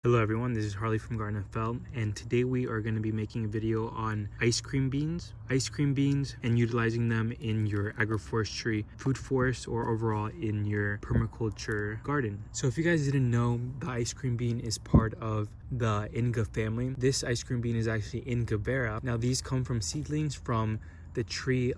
Hello everyone, this is Harley from Garden FL, and today we are going to be making a video on ice cream beans and utilizing them in your agroforestry, food forest, or overall in your permaculture garden. So if you guys didn't know, the ice cream bean is part of the Inga family. This ice cream bean is actually Inga vera. Now these come from seedlings from a tree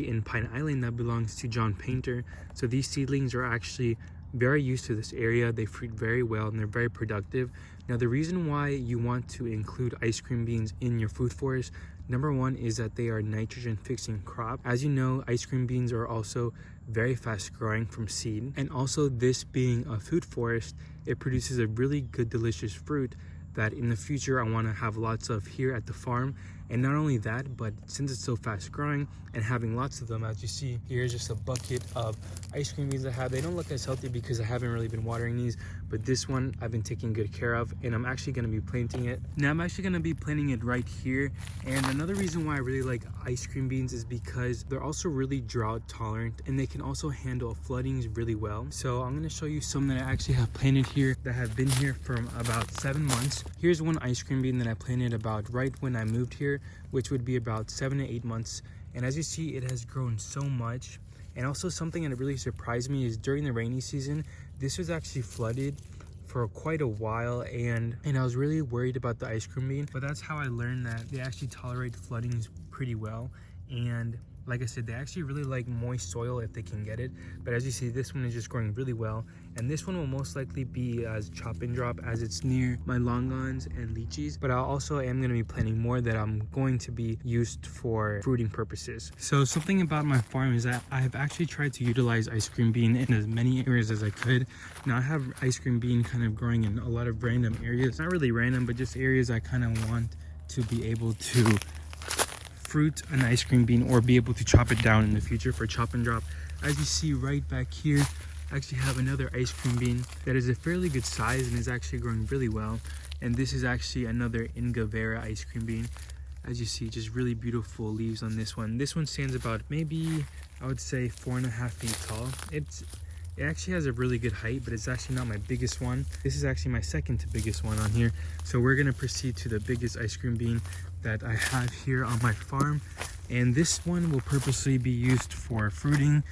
in Pine Island that belongs to John Painter. So these seedlings are actually very used to this area. They fruit very well and they're very productive. Now the reason why you want to include ice cream beans in your food forest, number one is that they are nitrogen fixing crop. As you know, ice cream beans are also very fast growing from seed, and also this being a food forest, it produces a really good delicious fruit that in the future I want to have lots of here at the farm. And not only that, but since it's so fast growing and having lots of them, as you see here's just a bucket of ice cream beans I have. They don't look as healthy because I haven't really been watering these, but this one I've been taking good care of, and I'm actually going to be planting it. Now I'm actually going to be planting it right here. And another reason why I really like ice cream beans is because they're also really drought tolerant and they can also handle floodings really well. So I'm going to show you some that I actually have planted here that have been here for about 7 months. Here's one ice cream bean that I planted about right when I moved here, which would be about 7 to 8 months. And as you see, it has grown so much. And also something that really surprised me is during the rainy season, this was actually flooded for quite a while, and I was really worried about the ice cream bean, but that's how I learned that they actually tolerate floodings pretty well. And like I said, they actually really like moist soil if they can get it. But as you see, this one is just growing really well, and this one will most likely be as chop and drop as it's near my longans and lychees. But I also am going to be planting more that I'm going to be used for fruiting purposes. So something about my farm is that I have actually tried to utilize ice cream bean in as many areas as I could. Now I have ice cream bean kind of growing in a lot of random areas, not really random, but just areas I kind of want to be able to fruit an ice cream bean or be able to chop it down in the future for chop and drop. As you see right back here, I actually have another ice cream bean that is a fairly good size and is actually growing really well. And this is actually another Inga vera ice cream bean. As you see, just really beautiful leaves on this one. This one stands about maybe, I would say, 4.5 feet tall. It actually has a really good height, but it's actually not my biggest one. This is actually my second to biggest one on here. So we're gonna proceed to the biggest ice cream bean that I have here on my farm. And this one will purposely be used for fruiting.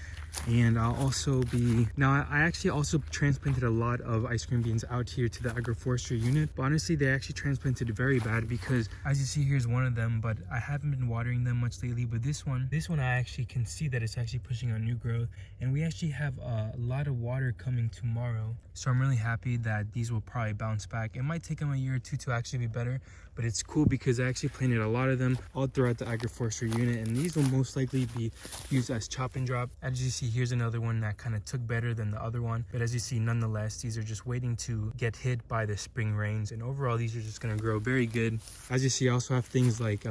And I'll also be, now I actually also transplanted a lot of ice cream beans out here to the agroforestry unit, but honestly they actually transplanted very bad because as you see, here's one of them, but I haven't been watering them much lately. But this one I actually can see that it's actually pushing on new growth, and we actually have a lot of water coming tomorrow. So I'm really happy that these will probably bounce back. It might take them a year or two to actually be better, but it's cool because I actually planted a lot of them all throughout the agroforestry unit, and these will most likely be used as chop and drop. As you see, here's another one that kind of took better than the other one, but as you see, nonetheless, these are just waiting to get hit by the spring rains, and overall these are just going to grow very good. As you see, I also have things like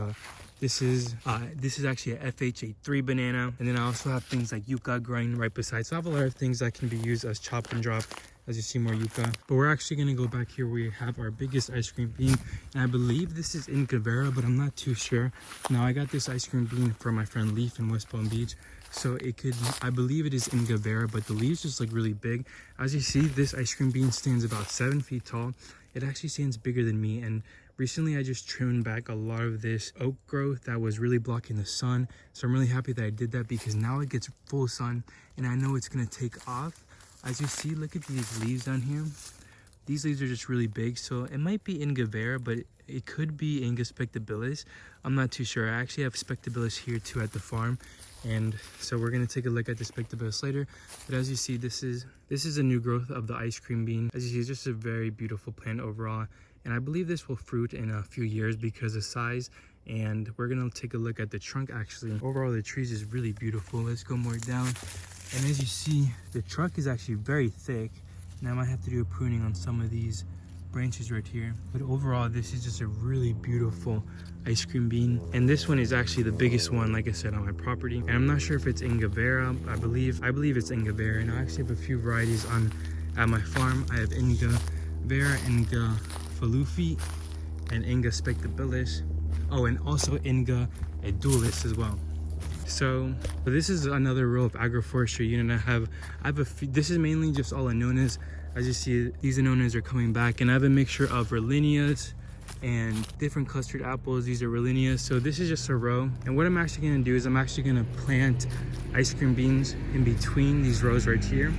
this is actually a FH83 banana, and then I also have things like yucca growing right beside. So I have a lot of things that can be used as chop and drop. As you see, more yucca. But we're actually going to go back here where we have our biggest ice cream bean, and I believe this is Inga vera, but I'm not too sure. Now I got this ice cream bean from my friend Leaf in West Palm Beach, so I believe it is Inga vera, but the leaves just look really big. As you see, this ice cream bean stands about 7 feet tall. It actually stands bigger than me, and recently I just trimmed back a lot of this oak growth that was really blocking the sun. So I'm really happy that I did that because now it gets full sun and I know it's going to take off. As you see, look at these leaves down here. These leaves are just really big, so it might be Inga vera, but it could be Inga spectabilis. I'm not too sure. I actually have spectabilis here too at the farm, and so we're going to take a look at the spectabilis later. But as you see, this is a new growth of the ice cream bean. As you see, it's just a very beautiful plant overall, and I believe this will fruit in a few years because of size. And we're going to take a look at the trunk. Actually, overall the trees is really beautiful. Let's go more down. And as you see, the trunk is actually very thick. Now I might have to do a pruning on some of these branches right here. But overall, this is just a really beautiful ice cream bean. And this one is actually the biggest one, like I said, on my property. And I'm not sure if it's Inga vera. I believe it's Inga vera. And I actually have a few varieties at my farm. I have Inga vera, Inga falufi, and Inga spectabilis. Oh, and also Inga edulis as well. So this is another row of agroforestry unit I have a few. This is mainly just all I known as As you see, these Anonas are coming back, and I have a mixture of Rolinias and different clustered apples. These are Rolinias. So this is just a row. And what I'm actually gonna do is I'm actually gonna plant ice cream beans in between these rows right here.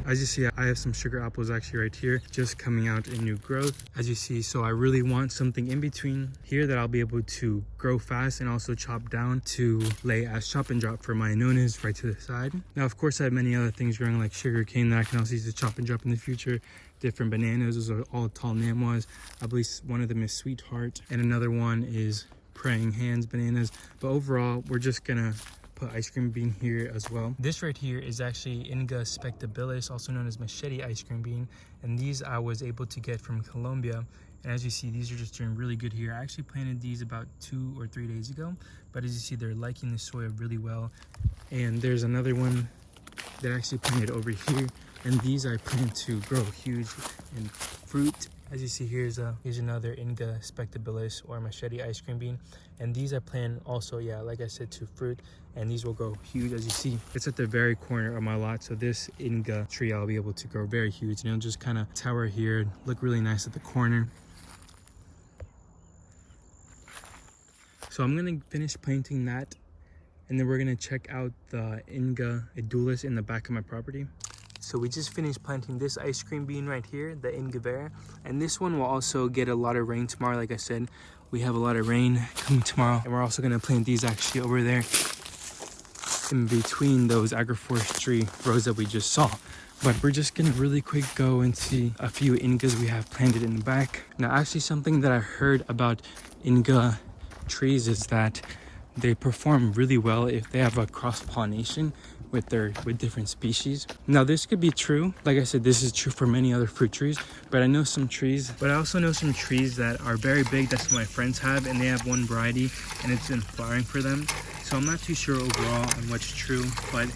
As you see, I have some sugar apples actually right here, just coming out in new growth. As you see, so I really want something in between here that I'll be able to grow fast and also chop down to lay as chop and drop for my Anonas right to the side. Now, of course, I have many other things growing like sugar cane that I can also use to chop and drop in the future. Different bananas, those are all tall namas. I believe one of them is Sweetheart and another one is Praying Hands bananas. But overall, we're just gonna put ice cream bean here as well. This right here is actually Inga spectabilis, also known as machete ice cream bean, and these I was able to get from Colombia. And as you see, these are just doing really good here. I actually planted these about 2 or 3 days ago, but as you see, they're liking the soil really well. And there's another one that I actually planted over here, and these I plan to grow huge in fruit. As you see, here's another Inga spectabilis or machete ice cream bean, and these I plan also, yeah, like I said, to fruit, and these will grow huge. As you see, it's at the very corner of my lot, so this Inga tree I'll be able to grow very huge, and it'll just kind of tower here, look really nice at the corner. So I'm gonna finish planting that, and then we're gonna check out the Inga edulis in the back of my property. So we just finished planting this ice cream bean right here, the Inga vera, and this one will also get a lot of rain tomorrow. Like I said, we have a lot of rain coming tomorrow, and we're also gonna plant these actually over there in between those agroforestry rows that we just saw. But we're just gonna really quick go and see a few Ingas we have planted in the back. Now, actually something that I heard about Inga trees is that they perform really well if they have a cross-pollination with different species. Now, this could be true. Like I said, this is true for many other fruit trees, but I know some trees, but I also know some trees that are very big. That's what my friends have, and they have one variety and it's been flowering for them. So I'm not too sure overall on what's true, but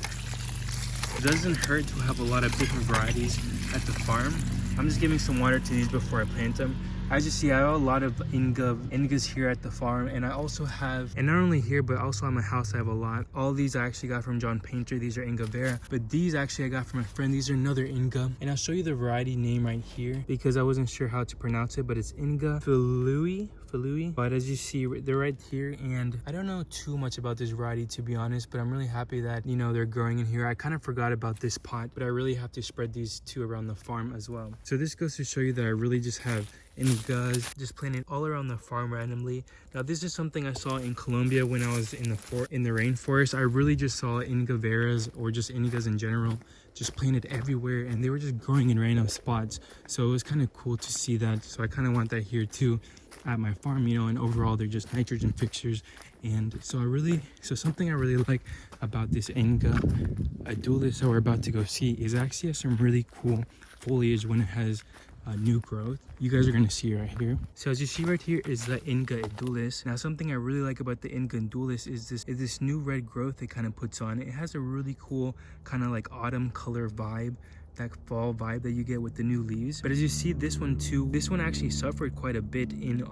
it doesn't hurt to have a lot of different varieties at the farm. I'm just giving some water to these before I plant them. As you see, I have a lot of Ingas here at the farm, and I also have, and not only here, but also at my house, I have a lot. All these I actually got from John Painter. These are Inga vera, but these actually I got from a friend. These are another Inga, and I'll show you the variety name right here because I wasn't sure how to pronounce it, but it's Inga Filui. But as you see, they're right here, and I don't know too much about this variety, to be honest, but I'm really happy that, you know, they're growing in here. I kind of forgot about this pot, but I really have to spread these two around the farm as well. So this goes to show you that I really just have Ingas just planted all around the farm randomly. Now, this is something I saw in Colombia when I was in the rainforest. I really just saw Inga veras, or just Ingas in general, just planted everywhere, and they were just growing in random spots. So it was kind of cool to see that. So I kind of want that here too at my farm, you know, and overall they're just nitrogen fixtures. And so something I really like about this Inga edulis that we're about to go see is actually has some really cool foliage when it has new growth. You guys are going to see it right here. So as you see right here is the Inga edulis. Now, something I really like about the Inga edulis is this new red growth it kind of puts on. It has a really cool kind of like autumn color vibe, that fall vibe that you get with the new leaves. But as you see, this one too, this one actually suffered quite a bit in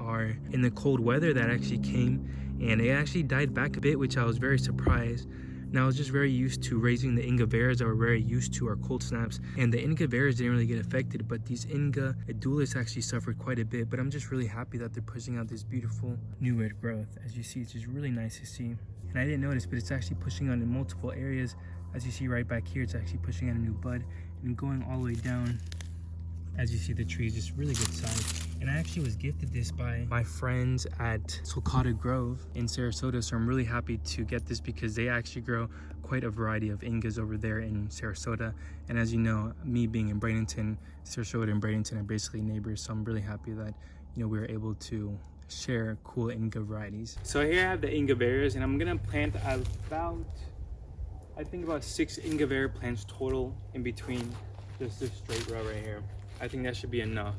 the cold weather that actually came, and it actually died back a bit, which I was very surprised. Now, I was just very used to raising the Inga veras that were very used to our cold snaps, and the Inga veras didn't really get affected, but these Inga edulis actually suffered quite a bit. But I'm just really happy that they're pushing out this beautiful new red growth. As you see, it's just really nice to see. And I didn't notice, but it's actually pushing out in multiple areas. As you see right back here, it's actually pushing out a new bud and going all the way down. As you see, the tree is just really good size. And I actually was gifted this by my friends at Sulcata Grove in Sarasota. So I'm really happy to get this because they actually grow quite a variety of Ingas over there in Sarasota. And as you know, me being in Bradenton, Sarasota and Bradenton are basically neighbors. So I'm really happy that, you know, we were able to share cool Inga varieties. So here I have the Inga veras, and I'm gonna plant about, I think about 6 Inga vera plants total in between just this straight row right here. I think that should be enough.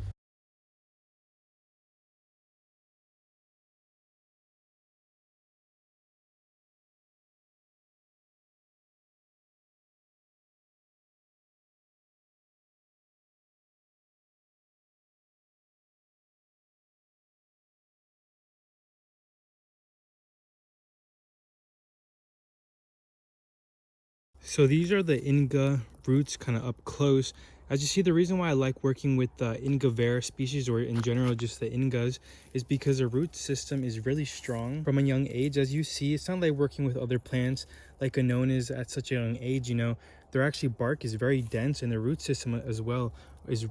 So these are the Inga roots kind of up close. As you see, the reason why I like working with the Inga vera species, or in general just the Ingas, is because the root system is really strong from a young age. As you see, it's not like working with other plants like Anonas at such a young age, you know. Their actually bark is very dense, and the root system as well is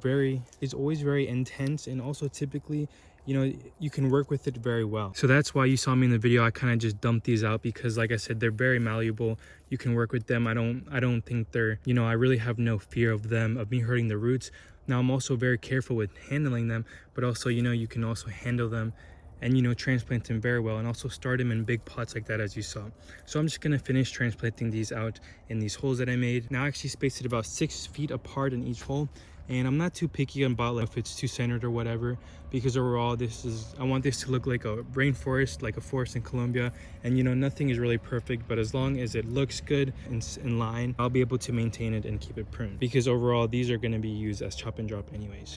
always very intense, and also typically, you know, you can work with it very well. So that's why you saw me in the video. I kind of just dumped these out because, like I said, they're very malleable. You can work with them. I don't think they're, you know, I really have no fear of them, of me hurting the roots. Now I'm also very careful with handling them, but also, you know, you can also handle them and, you know, transplant them very well, and also start them in big pots like that, as you saw. So I'm just gonna finish transplanting these out in these holes that I made. Now I actually spaced it about 6 feet apart in each hole, and I'm not too picky about like if it's too centered or whatever, because overall I want this to look like a rainforest, like a forest in Colombia. And, you know, nothing is really perfect, but as long as it looks good and in line, I'll be able to maintain it and keep it pruned, because overall these are going to be used as chop and drop anyways.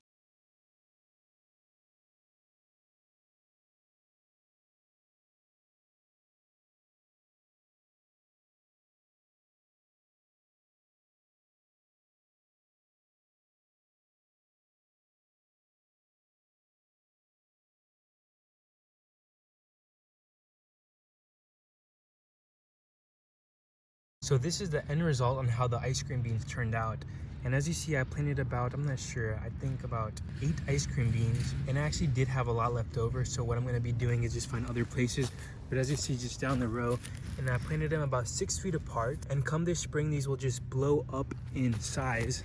So this is the end result on how the ice cream beans turned out. And as you see, I planted about, I'm not sure, I think about 8 ice cream beans. And I actually did have a lot left over. So what I'm going to be doing is just find other places. But as you see, just down the row, and I planted them about 6 feet apart. And come this spring, these will just blow up in size.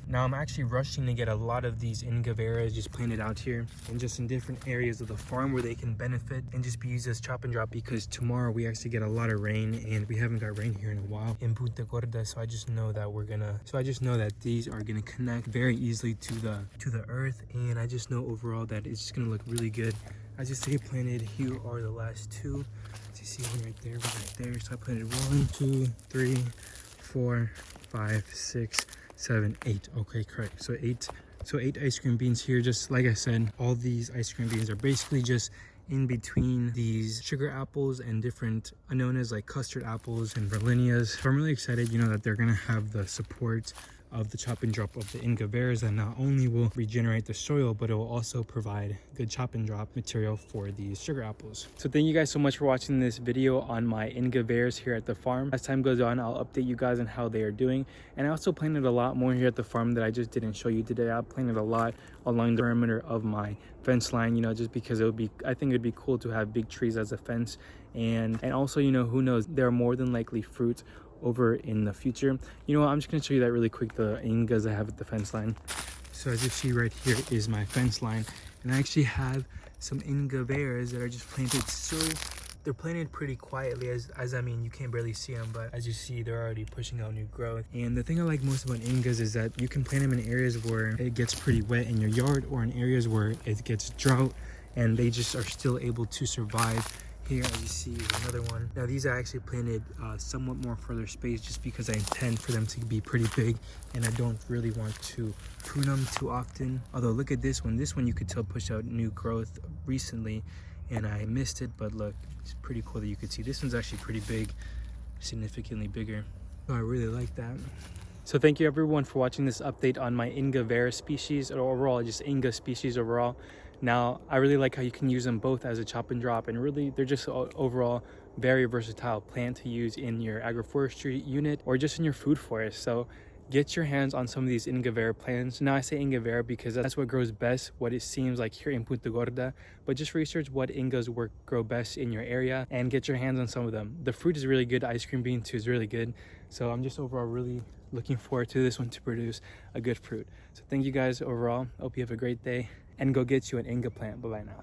Now I'm actually rushing to get a lot of these Inga veras just planted out here and just in different areas of the farm where they can benefit and just be used as chop and drop, because tomorrow we actually get a lot of rain, and we haven't got rain here in a while in Punta Gorda. So I just know that these are gonna connect very easily to the earth, and I just know overall that it's just gonna look really good. As you see, planted, here are the last 2. As you see, one right there, one right there. So I planted 1, 2, 3, 4, 5, 6, 7, 8. Okay, correct. So 8 ice cream beans here. Just like I said, all these ice cream beans are basically just in between these sugar apples and different anonas like custard apples and Berlinias. So I'm really excited, you know, that they're gonna have the support of the chop and drop of the Inga veras, that not only will regenerate the soil, but it will also provide good chop and drop material for these sugar apples. So thank you guys so much for watching this video on my Inga veras here at the farm. As time goes on, I'll update you guys on how they are doing. And I also planted a lot more here at the farm that I just didn't show you today. I planted a lot along the perimeter of my fence line, you know, just because I think it'd be cool to have big trees as a fence. And also, you know, who knows, there are more than likely fruits over in the future. You know what, I'm just going to show you that really quick, the Ingas I have at the fence line. So as you see right here is my fence line, and I actually have some Inga veras that are just planted. So they're planted pretty quietly, as I mean, you can't barely see them, but as you see, they're already pushing out new growth. And the thing I like most about Ingas is that you can plant them in areas where it gets pretty wet in your yard, or in areas where it gets drought, and they just are still able to survive. Here, as you see, is another one. Now these I actually planted somewhat more further space, just because I intend for them to be pretty big, and I don't really want to prune them too often. Although look at this one you could tell pushed out new growth recently, and I missed it, but look, it's pretty cool that you could see this one's actually pretty big, significantly bigger. So I really like that. So thank you everyone for watching this update on my Inga vera species, or overall just Inga species overall. Now I really like how you can use them both as a chop and drop, and really they're just overall very versatile plant to use in your agroforestry unit or just in your food forest. So get your hands on some of these Inga vera plants. Now I say Inga vera because that's what grows best, what it seems like here in Punta Gorda, but just research what Ingas grow best in your area and get your hands on some of them. The fruit is really good, ice cream bean too is really good. So I'm just overall really looking forward to this one to produce a good fruit. So thank you guys overall. Hope you have a great day, and go get you an Inga plant. Bye bye now.